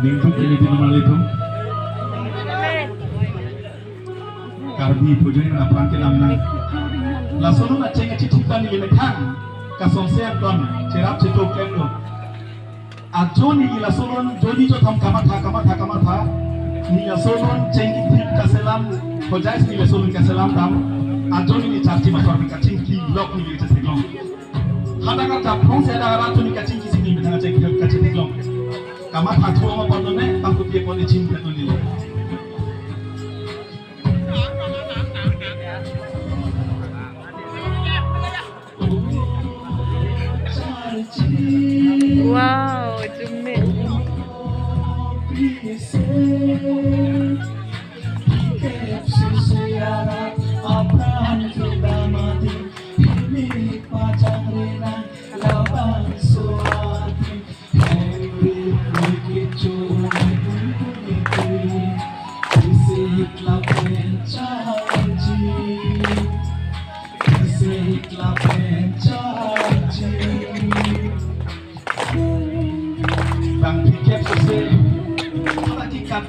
Minggu ini di nomor itu karbi pujuan yang apa nanti lamna langsung nak cengah cicipan ini lekan kasongsean kon cerap cetok kendo ajoni langsung joni jo tham kamata ni langsung cengih tip kaselam hojais ni langsung kaselam tam ajoni ni Charchim masuk ni kacing ki blok ni kita seglong hada kata prong saya dah ratu ni kacing ki sini betang cengih kacing seglong kamat hatu ama pondone bangku dia pon cing petu ni wow jumme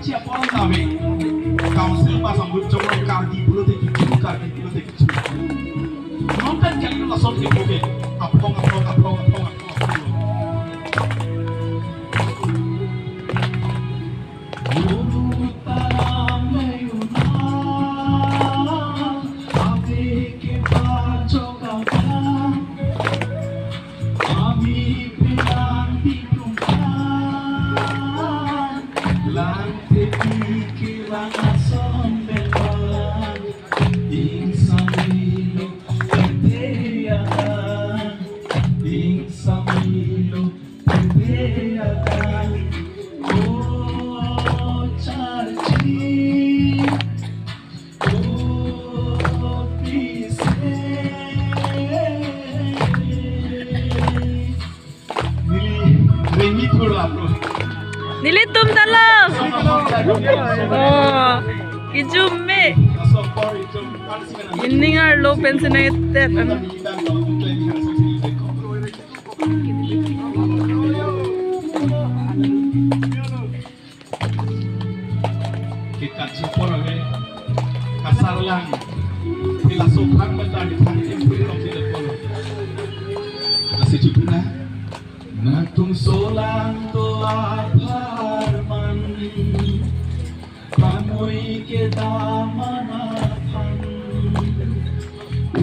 Siapa orang kami? Council pasang bucong karbi bulu tekicu. Nonton kali itu langsung ke apong. Nilitum dalam. Oh, ijumme. Inningar low pension ete. Kita cipor le kasar lang. Bila sokang menjadi panggilan belum telepon. Masih cukup na. Natung solang toa parman Panoy kita manapan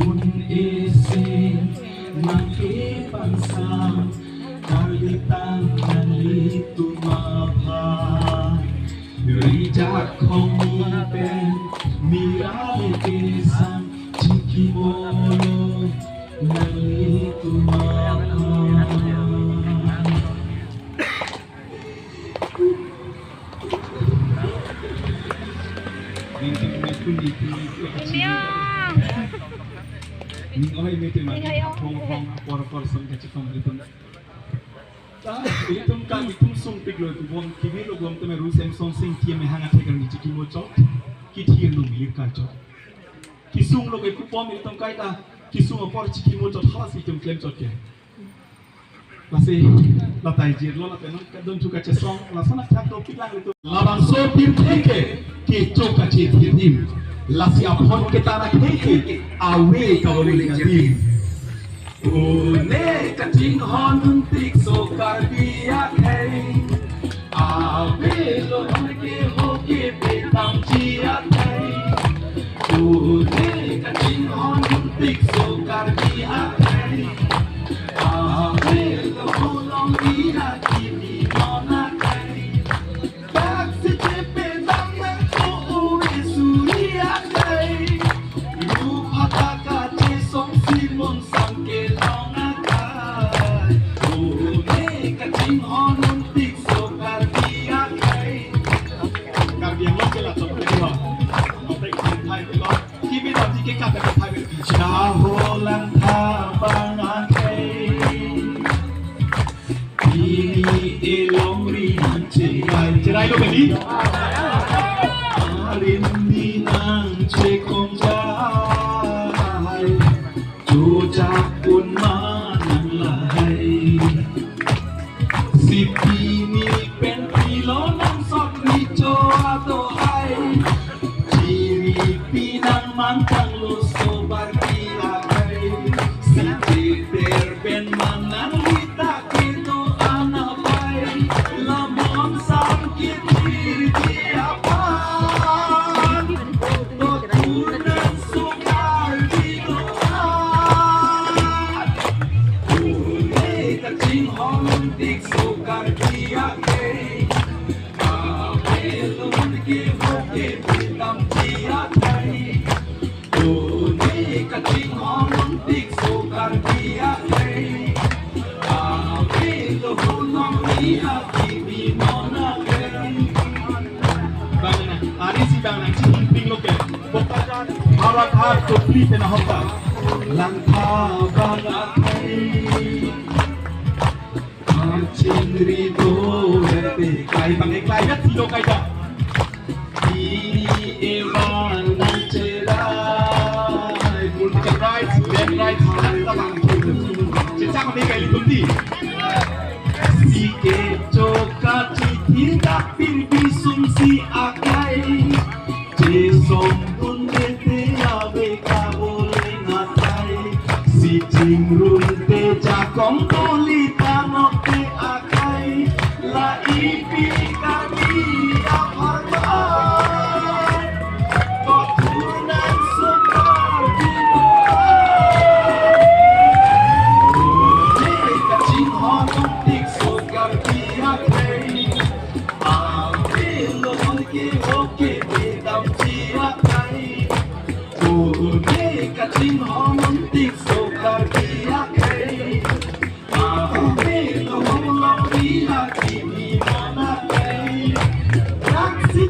Un ese makipansam Kalitang nalito mapa Rijak kong ipen Mirale kesang Chikimolo Nalito mapa Ning oi mete ma pong por som ke chikong itum itum ka itum sum piglo tu bom kibi lo bom teme rusem son sing tie me hanga tegar ni chikimo chok ki thien lu mi ka chok kisung lo ke kupom itum kai ta kisung por chikimo chok halas itum klem chok ke lase latai jir lo la penon ka don tu ka chesong la sana tak do pilang itu labang so pir teke ki chok ka che thien Lasi apon kita nak heke awe kawali ngadim. One kacing honduk so karbi khai. Awe lo honke hoke betang chia khai. One kacing honduk so karbi khai. Awe lo holong dia kini nona khai. Tak secepe dang nang so suri. Cerai lo beli. Arin nang cekong jai, jojak pun manang lahai. Si pini pen pilona. Charchim honduk so karbi khai alun ke hoke tam chia khai Charchim honduk so karbi khai alun kimi mona Ani si bang nang ching ping loke bokajan harakha kopi pena hoka langkha bana khai ching ri do te kai bang kai ya ti lo kai da ini ewan nang chera multiple rights left right ta bang che cha ko ni kai li tum ti si ke choka chi thi da pin bi sum si akai che som tun de te ave ka bole na tai si ching run te cha kom toli ta no te akai la ipi ka ni apharma ko tunan sukar dino Charchim honduk so karbi khai alun ke hoke tam chia khai Charchim honduk so karbi khai alun kimi mona khai Rak si